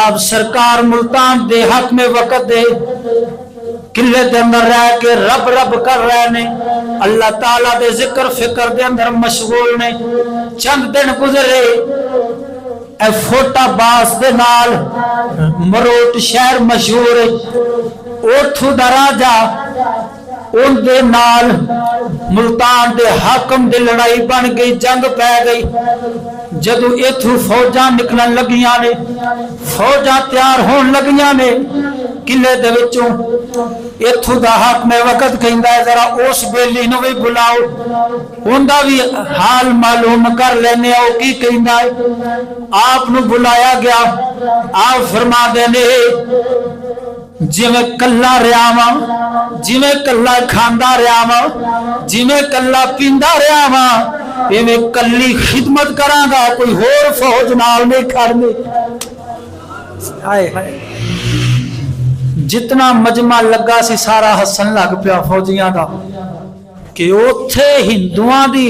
आप सरकार मुल्तान दे हक में वक्त दे किले दे अंदर रह के रब रब कर रहे ने, अल्लाह ताला दे जिक्र फिक्र दे अंदर मशगूल ने। चंद दिन गुजरे ए फोटाबाज दे नाल मरोट शहर मशहूर है, उथों दा राजा उनके नाल मुल्तान दे हाकम दी लड़ाई बन गई, जंग पै गई। जदों इथों फौजां निकलन लगियां ने, फौजां तैयार होन लगियां ने किले दे विचों, इथों दा हाकम वक्त कहंदा है जरा उस बेली नूं भी बुलाओ, उनका भी हाल मालूम कर लेने आओ की कहंदा है। आप नूं बुलाया गया। आप फरमांदे ने जिवें कल्ला रहा वा, जिवें कल्ला खांदा रहा वा, जिवें कल्ला पींदा रहा वा, इवें कल्ली खिदमत करांगा, कोई होर फौज नाल नहीं खड़नी। हाय हाय, जितना मजमा लगा सी सारा हसन लग पिया फौजियां दा कि उथे हिंदुआं दी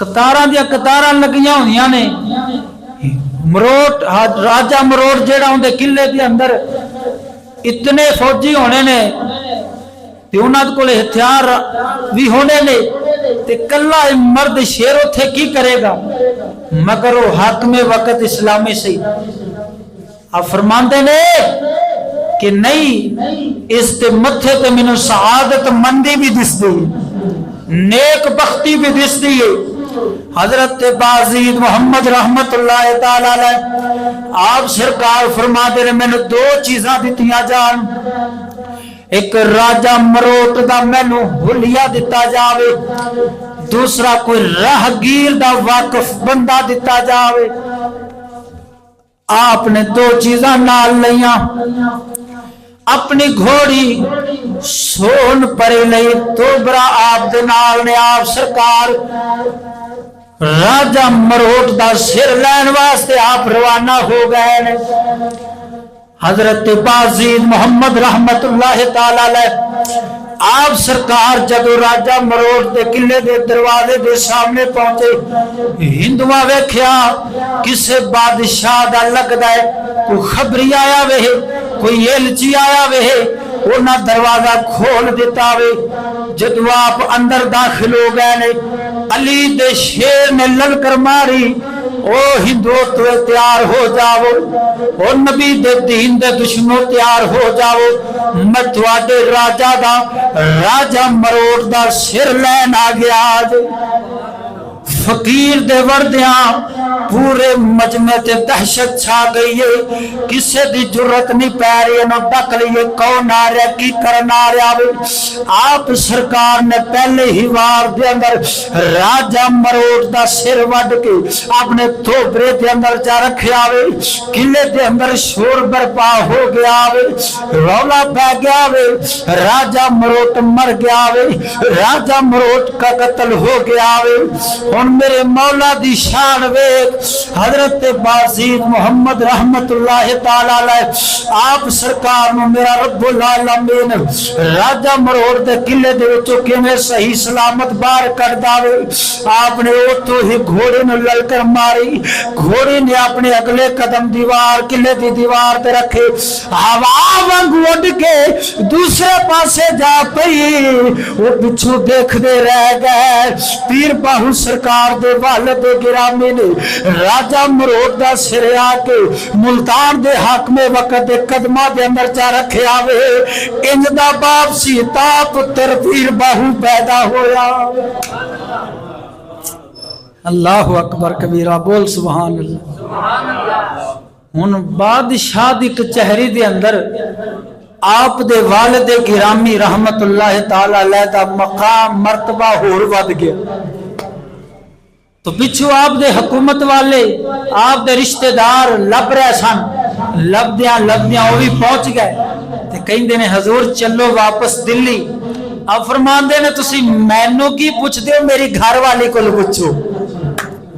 कतारां दियां कतारां लगियां होंदियां ने। मरोट राजा मरोट जेड़ा उनके किले के अंदर इतने फौजी होने ने ते उन्हां कोल हथियार भी होने ने, ते कल्ला मर्द शेर उथे की करेगा, मगर वो हाकमे वक्त इस्लामी सही। आप फरमांदे ने कि नहीं, इस ते मथे ते मैनू सआदत मंदी भी दिसदी, नेक बख्ती भी दिसदी है। हजरत बाजीद मोहम्मद रहमतुल्लाह तआला अलैह आप सरकार फरमाते ने मैनू दो चीज़ां दित्तियां जान, एक राजा मरोट दा मैनू हुलिया दिता जावे, दूसरा कोई राहगीर दा वाकिफ बंदा दिता जावे। आपने दो चीज़ां नाल लईयां, अपनी घोड़ी सोन परे लई तोबरा आप दे नाल ने। आप सरकार राजा मरोट दा सिर लैन वास्ते आप रवाना हो गए ने। हजरत बाजीद मोहम्मद रहमतुल्लाह तआला अलैह आप सरकार जदों राजा मरोट के किले के दरवाजे के सामने पहुंचे, हिंदुआ वेख्या किसे बादशाह दा लगदा है कोई खबरी आया वे, कोई एलची आया वे, उन्हें दरवाजा खोल दिता वे। जदों आप अंदर दाखिल हो गए ने, अली दे शेर ने ललकर मारी, ओ हिंदू तो तैयार हो जाओ, ओ नबी दे दीन दे दुश्मनों तैयार हो जाओ, मैं तुहाडे राजा दा राजा मरोट दा सिर लैन आ गया। आज फकीर दे वर्दिया पूरे मजमे ते दहशत छा गई है, किसे दी जुर्रत नहीं पै रही है डक लीए कौन आ रहा की करना आ रहा। आप सरकार ने पहले ही वार दे अंदर राजा मरोट दा सिर वड के अपने थोपरे दे अंदर जा रखा वे। किले दे अंदर शोर बर्पा हो गया वे, रौला पै गया वे, राजा मरोट मर गया वे, राजा मरोट का कत्ल हो गया वे। हुण मेरे मौला दी शान वेख, हजरत बाजीद मोहम्मद रहमतुल्लाह तआला अलैह आप सरकार नूं मेरा रब्बुल आलमीन राजा मरोट दे किले दे विचों किवें सही सलामत बाहर कढ दावे। आपने उतों ही घोड़े नूं ललकर मारी, घोड़े ने अपने अगले कदम दीवार किले दी दीवार ते रखे, हवा वांग उड़ के दूसरे पासे जा पई। वो पिछों देखते रह गए। पीर बाहू सरकार दे वालिद गिरामी ने राजा मरोट दा सिर आके मुल्तान दे हाकमे वक्त दे कदमां दे अंदर जा रखिया वे। इंज दा बाप सी ता पुत्र पीर बाहू पैदा होया। अल्लाहु अकबर कबीरा, बोल सुभान अल्लाह। हुण बादशाह दी कचहरी दे अंदर आप दे वालिद गिरामी रहमतुल्लाह तआला अलैह दा मकाम मर्तबा होर वध गया। तो पिछू आप दे हुकूमत वाले आप दे रिश्तेदार लब रहे सन, लबदियां वो भी पहुंच गए ते कहंदे ने हजूर चलो वापस दिल्ली। अब फरमांदे ने तुसी मैनू की पुछदे हो, मेरी घर वाली को पुछो।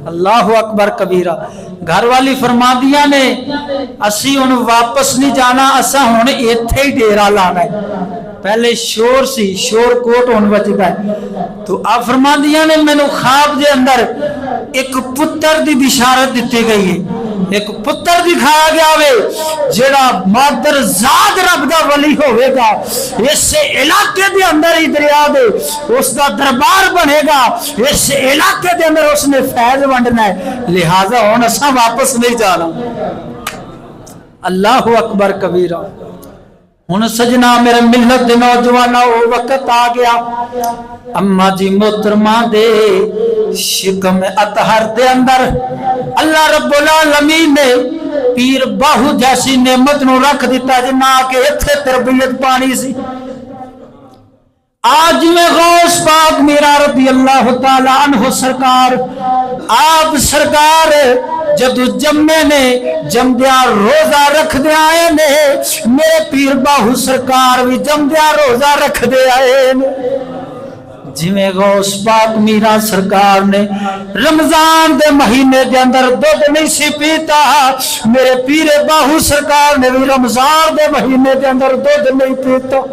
अल्लाहु अकबर कबीरा। घर वाली फरमादियां ने असी हुण वापस नहीं जाना, असा हुण इत्थे ही डेरा लाना है। पहले शोर सी, शोर कोट हुण बजदा है। तो आप फरमादियां ने मैनू ख्वाब दे अंदर एक पुत्र दी बिशारत दी गई है, एक पुत्र दिखाया गया वे जेड़ा मादर जाद रब दा वली होवेगा, इस इलाके दे अंदर ही दरिया दे उसका दरबार बनेगा, इस इलाके दे अंदर उसने फैज वंडना है। लिहाजा हुण असां वापस नहीं जाना। अल्लाह अकबर कबीरा। हुण सजना मेरे मिलत दे नौजवाना वो वक्त आ गया, अम्मा जी मोहतरमा दे शिकम अतहर दे अंदर अल्लाह रब्बुल आलमीन ने पीर बाहू जैसी नेमत नूं रख दिता जिन्ना के इत्थे तरबियत पानी सी। आज में गौस पाक मीरा रज़ी अल्लाह तआला अन्हु सरकार, आप सरकार जदू जम्मे ने जमदिया रोजा रख दे आए ने, मेरे पीर बाहू सरकार भी जमदिया रोजा रख दे आए ने। जिमें गौस पाक मीरा सरकार ने रमजान दे महीने के अंदर दूध नहीं सी पीता, मेरे पीर बाहू सरकार ने भी रमजान दे महीने के अंदर दूध नहीं पीता।